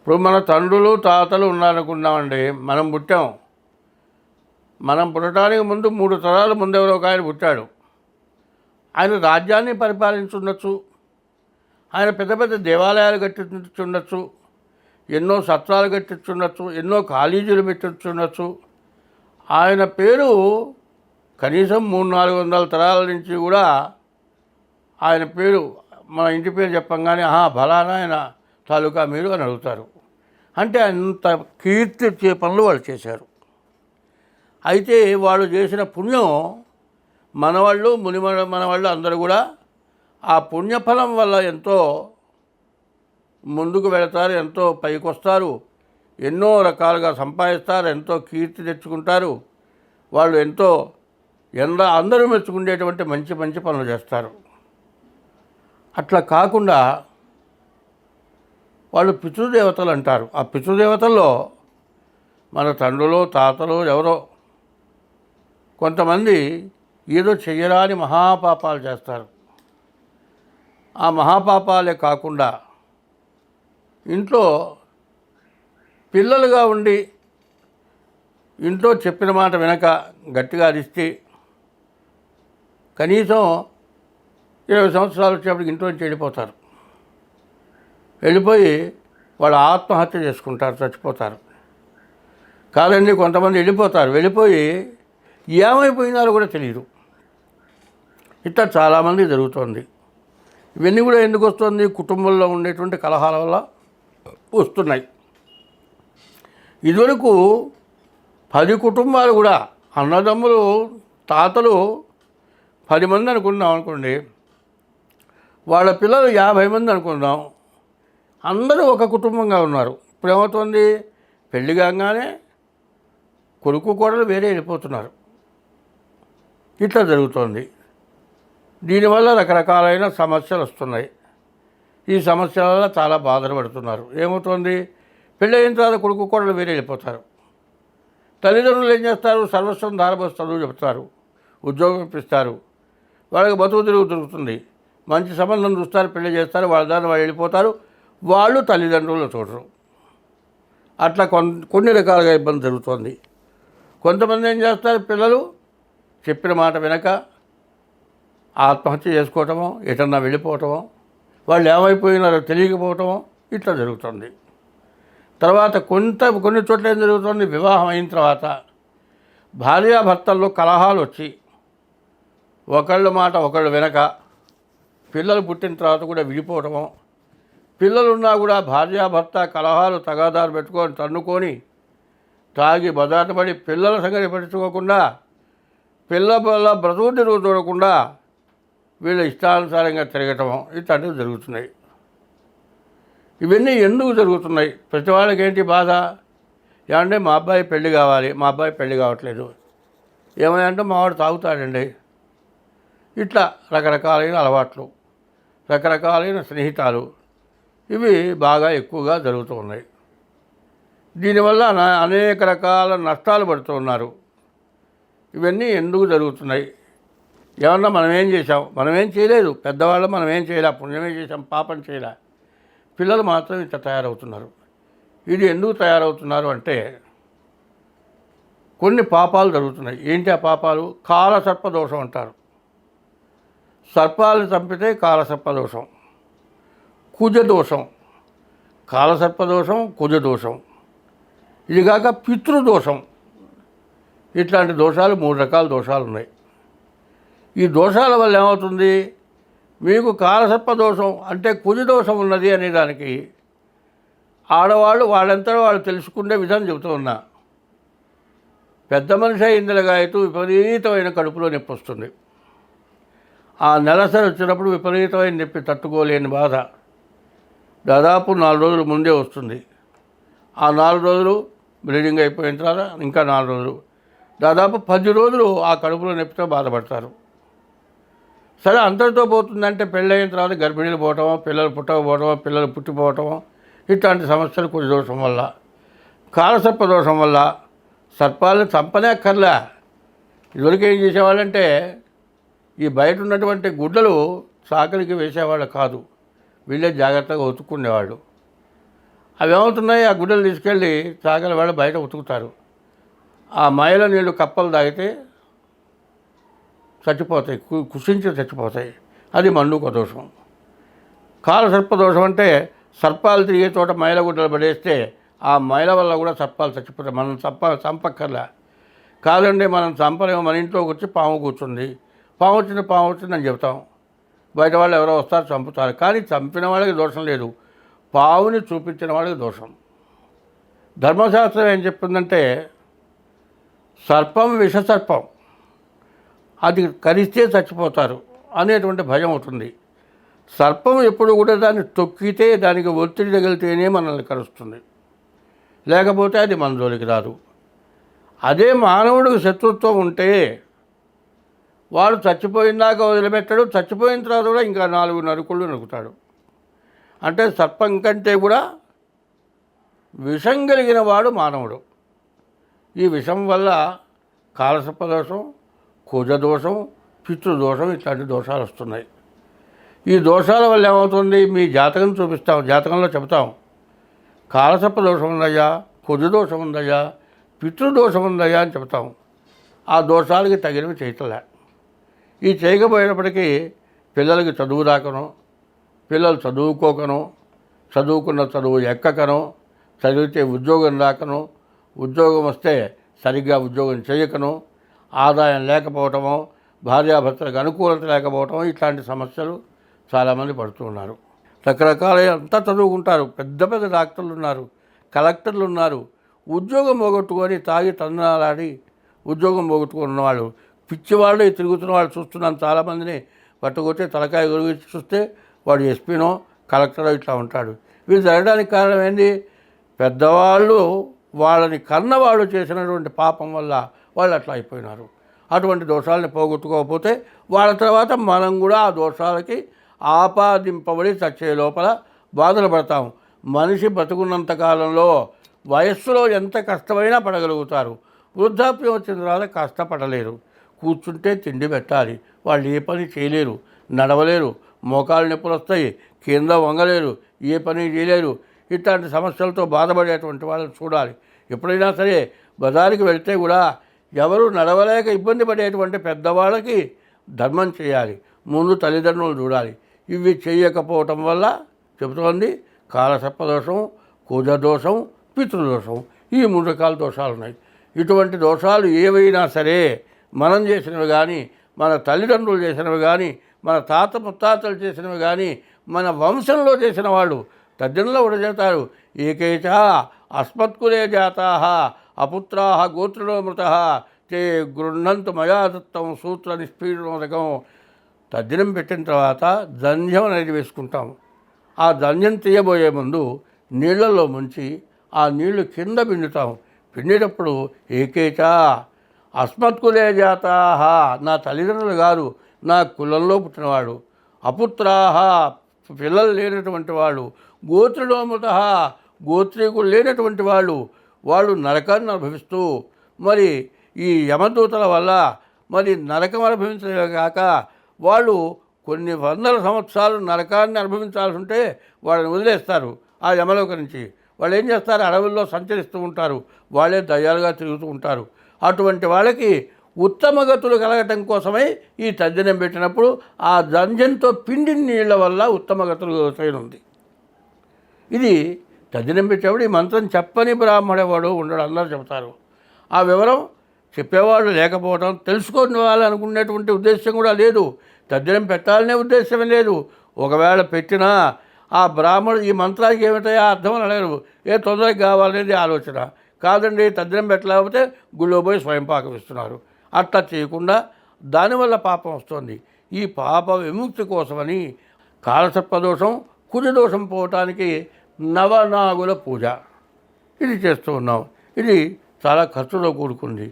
ఇప్పుడు మన తండ్రులు తాతలు ఉన్నారనుకున్నామండి. మనం పుట్టాం. మనం పుట్టడానికి ముందు 3 తరాల ముందు ఎవరో ఒక ఆయన పుట్టాడు. ఆయన రాజ్యాన్ని పరిపాలించుండొచ్చు. ఆయన పెద్ద పెద్ద దేవాలయాలు కట్టించుండొచ్చు. ఎన్నో సత్రాలు కట్టించుండొచ్చు. ఎన్నో కాలేజీలు పెట్టించుండొచ్చు. ఆయన పేరు కనీసం 300-400 తరాల నుంచి కూడా ఆయన పేరు మన ఇంటి పేరు చెప్పంగానే ఫలానా ఆయన తాలూకా మీరు అని అడుగుతారు. అంటే అంత కీర్తి పనులు వాళ్ళు చేశారు. అయితే వాళ్ళు చేసిన పుణ్యం మనవాళ్ళు మనవాళ్ళు అందరూ కూడా ఆ పుణ్యఫలం వల్ల ఎంతో ముందుకు వెళతారు, ఎంతో పైకి వస్తారు, ఎన్నో రకాలుగా సంపాదిస్తారు, ఎంతో కీర్తి తెచ్చుకుంటారు. వాళ్ళు ఎంతో అందరూ మెచ్చుకునేటువంటి మంచి మంచి పనులు చేస్తారు. అట్లా కాకుండా వాళ్ళు పితృదేవతలు అంటారు. ఆ పితృదేవతల్లో మన తండ్రులు తాతలు ఎవరో కొంతమంది ఏదో చెయ్యరాని మహాపాపాలు చేస్తారు. ఆ మహాపాపాలే కాకుండా ఇంట్లో పిల్లలుగా ఉండి ఇంట్లో చెప్పిన మాట వెనక గట్టిగా అరిస్తే కనీసం 20 సంవత్సరాలు వచ్చేప్పటికి ఇంట్లో నుంచి వెళ్ళిపోతారు. వెళ్ళిపోయి వాళ్ళు ఆత్మహత్య చేసుకుంటారు, చచ్చిపోతారు. కాదండి, కొంతమంది వెళ్ళిపోయి ఏమైపోయినారో కూడా తెలియదు. ఇట్లా చాలామంది జరుగుతుంది. ఇవన్నీ కూడా ఎందుకు వస్తుంది? కుటుంబంలో ఉండేటువంటి కలహాల వల్ల వస్తున్నాయి. ఇదివరకు 10 కుటుంబాలు కూడా అన్నదమ్ములు తాతలు 10 మంది అనుకోండి, వాళ్ళ పిల్లలు 50 మంది అనుకుందాం, అందరూ ఒక కుటుంబంగా ఉన్నారు. ఇప్పుడు ఏమవుతుంది? పెళ్లి కాగానే కొడుకు కోడలు వేరే వెళ్ళిపోతున్నారు. ఇట్లా జరుగుతోంది. దీనివల్ల రకరకాలైన సమస్యలు వస్తున్నాయి. ఈ సమస్యల వల్ల చాలా బాధలు పడుతున్నారు. ఏమవుతుంది? పెళ్ళి అయిన తర్వాత కొడుకు కోడలు వేరే వెళ్ళిపోతారు. తల్లిదండ్రులు ఏం చేస్తారు? సర్వస్వం ధారపోసి చదువు చెప్తారు, ఉద్యోగం ఇప్పిస్తారు, వాళ్ళకి బతుకు తిరుగుతుంది, మంచి సంబంధం చూస్తారు, పెళ్లి చేస్తారు, వాళ్ళ దాన్ని వాళ్ళు వెళ్ళిపోతారు. వాళ్ళు తల్లిదండ్రులు చూడరు. అట్లా కొన్ని రకాలుగా ఇబ్బంది జరుగుతుంది. కొంతమంది ఏం చేస్తారు? పిల్లలు చెప్పిన మాట వెనక ఆత్మహత్య చేసుకోవటమో, ఎటన్నా వెళ్ళిపోవటమో, వాళ్ళు ఏమైపోయినారో తెలియకపోవటమో ఇట్లా జరుగుతుంది. తర్వాత కొన్ని చోట్ల ఏం జరుగుతుంది? వివాహం అయిన తర్వాత భార్యాభర్తల్లో కలహాలు వచ్చి ఒకళ్ళ మాట ఒకళ్ళు వెనక పిల్లలు పుట్టిన తర్వాత కూడా విడిపోవటమో, పిల్లలున్నా కూడా భార్యాభర్త కలహాలు తగాదాలు పెట్టుకొని తన్నుకొని తాగి బదాటపడి పిల్లల సంగతి పట్టించుకోకుండా పిల్లల బ్రతుకు తిరుగు చూడకుండా వీళ్ళ ఇష్టానుసారంగా తిరగటం ఇట్లాంటివి జరుగుతున్నాయి. ఇవన్నీ ఎందుకు జరుగుతున్నాయి? ప్రతి వాళ్ళకి ఏంటి బాధ? ఏమంటే మా అబ్బాయి పెళ్లి కావాలి, మా అబ్బాయి పెళ్లి కావట్లేదు, ఏమంటే మావాడు తాగుతాడండి. ఇట్లా రకరకాలైన అలవాట్లు, రకరకాలైన స్నేహితాలు ఇవి బాగా ఎక్కువగా జరుగుతూ ఉన్నాయి. దీనివల్ల అనేక రకాల నష్టాలు పడుతూ ఉన్నారు. ఇవన్నీ ఎందుకు జరుగుతున్నాయి? ఏమన్నా మనమేం చేసాం? మనమేం చేయలేదు. పెద్దవాళ్ళు మనమేం చేయలే, పుణ్యమే చేసాం, పాపం చేయలే. పిల్లలు మాత్రం ఇంత తయారవుతున్నారు. ఇది ఎందుకు తయారవుతున్నారు అంటే కొన్ని పాపాలు జరుగుతున్నాయి. ఏంటి ఆ పాపాలు? కాలసర్పదోషం అంటారు. సర్పాలను చంపితే కాలసర్పదోషం, కుజదోషం, కాలసర్పదోషం, కుజదోషం, ఇది కాక పితృదోషం. ఇట్లాంటి దోషాలు 3 రకాల దోషాలు ఉన్నాయి. ఈ దోషాల వల్ల ఏమవుతుంది? మీకు కాలసర్పదోషం అంటే కుజదోషం ఉన్నది అనేదానికి ఆడవాళ్ళు వాళ్ళంతా వాళ్ళు తెలుసుకునే విధానం చెబుతూ ఉన్నా. పెద్ద మనిషి ఇందలగాయతూ విపరీతమైన కడుపులో నొప్పి వస్తుంది. ఆ నెలసరి వచ్చినప్పుడు విపరీతమైన నొప్పి తట్టుకోలేని బాధ దాదాపు 4 రోజుల ముందే వస్తుంది. ఆ 4 రోజులు బ్లీడింగ్ అయిపోయిన తర్వాత ఇంకా 4 రోజులు, దాదాపు 10 రోజులు ఆ కడుపులో నొప్పితో బాధపడతారు. సరే, అంతటితో పోతుందంటే పెళ్ళయిన తర్వాత గర్భిణీలు పోవటమో, పిల్లలు పుట్టకపోవటమో, పిల్లలు పుట్టిపోవటమో ఇట్లాంటి సమస్యలు కుజ దోషం వల్ల, కాలసర్ప దోషం వల్ల సర్పాలను చంపనే అక్కర్లే. ఇదివరకు ఏం చేసేవాళ్ళంటే ఈ బయట ఉన్నటువంటి గుడ్డలు సాకలికి వేసేవాళ్ళు కాదు, వీళ్ళే జాగ్రత్తగా ఉతుక్కునేవాళ్ళు. అవి ఏమవుతున్నాయి, ఆ గుడ్డలు తీసుకెళ్ళి చాకలి వాళ్ళు బయట ఉతుకుతారు. ఆ మైల నీళ్ళు కప్పలు తాగితే చచ్చిపోతాయి, కుషించి చచ్చిపోతాయి. అది మండూక దోషం. కాలసర్ప దోషం అంటే సర్పాలు తిరిగే చోట మైల గుడ్డలు పడేస్తే ఆ మైల వల్ల కూడా సర్పాలు చచ్చిపోతాయి. మనం చంపక్కర్లా. కాదండి మనం చంపలేము, మన ఇంట్లోకి వచ్చి పాము కూర్చుంది, పాము వచ్చిందని చెబుతాం. బయట వాళ్ళు ఎవరో వస్తారు చంపుతారు. కానీ చంపిన వాళ్ళకి దోషం లేదు, పావుని చూపించిన వాళ్ళకి దోషం. ధర్మశాస్త్రం ఏం చెప్తుందంటే సర్పం విషసర్పం, అది కరిస్తే చచ్చిపోతారు అనేటువంటి భయం అవుతుంది. సర్పం ఎప్పుడు కూడా దాన్ని తొక్కితే, దానికి ఒత్తిడి తగిలితేనే మనల్ని కరుస్తుంది, లేకపోతే అది మన జోలికి రాదు. అదే మానవుడికి శత్రుత్వం ఉంటే వాడు చచ్చిపోయినాక వదిలిపెట్టాడు, చచ్చిపోయిన తర్వాత కూడా ఇంకా 4 నరుకుళ్ళు నరుకుతాడు. అంటే సర్పం కంటే కూడా విషం కలిగిన వాడు మానవుడు. ఈ విషం వల్ల కాలసర్పదోషం, కుజదోషం, పితృదోషం ఇట్లాంటి దోషాలు వస్తున్నాయి. ఈ దోషాల వల్ల ఏమవుతుంది, మీ జాతకం చూపిస్తాం, జాతకంలో చెబుతాం. కాలసర్ప దోషం ఉందయ్యా, కుజదోషం ఉందయ్యా, పితృదోషం ఉందయ్యా అని చెబుతాం. ఆ దోషాలకి తగినవి చేయటలే. ఈ చేయకపోయినప్పటికీ పిల్లలకి చదువు రాకనో, పిల్లలు చదువుకోకనో, చదువుకున్న చదువు ఎక్కకనో, చదివితే ఉద్యోగం రాకనో, ఉద్యోగం వస్తే సరిగ్గా ఉద్యోగం చేయకనో, ఆదాయం లేకపోవటమో, భార్యాభర్తలకు అనుకూలత లేకపోవటం, ఇట్లాంటి సమస్యలు చాలామంది పడుతూ ఉన్నారు. రకరకాల అంతా చదువుకుంటారు, పెద్ద పెద్ద డాక్టర్లు ఉన్నారు, కలెక్టర్లు ఉన్నారు. ఉద్యోగం పోగొట్టుకొని తాగి తందనాలాడి ఉద్యోగం పోగొట్టుకున్న వాళ్ళు, పిచ్చివాళ్ళు తిరుగుతున్న వాళ్ళు చూస్తున్నాను. చాలామందిని పట్టుకొచ్చి తలకాయ గురించి చూస్తే వాడు ఎస్పీనో కలెక్టరో ఇట్లా ఉంటాడు. వీళ్ళు జరగడానికి కారణం ఏంది, పెద్దవాళ్ళు వాళ్ళని కన్నవాళ్ళు చేసినటువంటి పాపం వల్ల వాళ్ళు అట్లా అయిపోయినారు. అటువంటి దోషాలని పోగొట్టుకోకపోతే వాళ్ళ తర్వాత మనం కూడా ఆ దోషాలకి ఆపాదింపబడి చచ్చే లోపల బాధలు పడతాం. మనిషి బతుకున్నంత కాలంలో వయస్సులో ఎంత కష్టమైనా పడగలుగుతారు, వృద్ధాప్యం వచ్చిన తర్వాత కష్టపడలేరు. కూర్చుంటే తిండి పెట్టాలి, వాళ్ళు ఏ పని చేయలేరు, నడవలేరు, మోకాలు నొప్పులు వస్తాయి, కింద వంగలేరు, ఏ పని చేయలేరు. ఇట్లాంటి సమస్యలతో బాధపడేటువంటి వాళ్ళని చూడాలి. ఎప్పుడైనా సరే బజారుకి వెళ్తే కూడా ఎవరు నడవలేక ఇబ్బంది పడేటువంటి పెద్దవాళ్ళకి ధర్మం చేయాలి, ముందు తల్లిదండ్రులు చూడాలి. ఇవి చేయకపోవటం వల్ల చెబుతోంది కాలసర్పదోషం, కుజదోషం, పితృదోషం, ఈ 3 రకాల దోషాలు ఉన్నాయి. ఇటువంటి దోషాలు ఏవైనా సరే మనం చేసినవి కానీ, మన తల్లిదండ్రులు చేసినవి కానీ, మన తాత ముత్తాతలు చేసినవి కానీ, మన వంశంలో చేసిన వాళ్ళు తద్దినంలో ఉడజేతారు. ఏకైచ అస్మత్కులే జాతా అపుత్రా గోత్రులో మృత తే గృహంతు మయా దత్తం సూత్ర నిష్పీడనోదకం. తద్దినం పెట్టిన తర్వాత దంధ్యం అనేది వేసుకుంటాం. ఆ దంధ్యం తీయబోయే ముందు నీళ్లలో ముంచి ఆ నీళ్లు కింద పిండుతాం. పిండేటప్పుడు ఏకైచ అస్మత్కులే జాతా, నా తల్లిదండ్రులు గారు, నా కులంలో పుట్టినవాడు, అపుత్రాహ పిల్లలు లేనటువంటి వాళ్ళు, గోత్రులో మృత గోత్రీకులు లేనటువంటి వాళ్ళు, వాళ్ళు నరకాన్ని అనుభవిస్తూ మరి ఈ యమదూతల వల్ల మరి నరకం అనుభవించలే కాక వాళ్ళు కొన్ని వందల సంవత్సరాలు నరకాన్ని అనుభవించాల్సి ఉంటే వాళ్ళని వదిలేస్తారు. ఆ యమలోక నుంచి వాళ్ళు ఏం చేస్తారు, అడవుల్లో సంచరిస్తూ ఉంటారు, వాళ్ళే దయ్యాలుగా తిరుగుతూ ఉంటారు. అటువంటి వాళ్ళకి ఉత్తమ గతులు కలగటం కోసమై ఈ తద్దినం పెట్టినప్పుడు ఆ దంజంతో పిండి నీళ్ల వల్ల ఉత్తమ గతులు ఉంది. ఇది తద్దినం పెట్టేవాడు. ఈ మంత్రం చెప్పని బ్రాహ్మణవాడు ఉండడు, అందరూ చెబుతారు. ఆ వివరం చెప్పేవాళ్ళు లేకపోవడం, తెలుసుకునే వాళ్ళు అనుకునేటువంటి ఉద్దేశం కూడా లేదు, తద్దినం పెట్టాలనే ఉద్దేశమే లేదు. ఒకవేళ పెట్టినా ఆ బ్రాహ్మణుడు ఈ మంత్రానికి ఏమిటయా అర్థం అని అడగరు, ఏ తొందరగా కావాలనేది ఆలోచన. కాదండి తద్దినం పెట్టలేకపోతే గుళ్ళో పోయి స్వయంపాకం ఇస్తున్నారు. అట్లా చేయకుండా దానివల్ల పాపం వస్తుంది. ఈ పాప విముక్తి కోసమని కాలసర్పదోషం, కుజదోషం పోవటానికి నవనాగుల పూజ ఇది చేస్తూ ఉన్నాం. ఇది చాలా ఖర్చులో కూడుకుంది.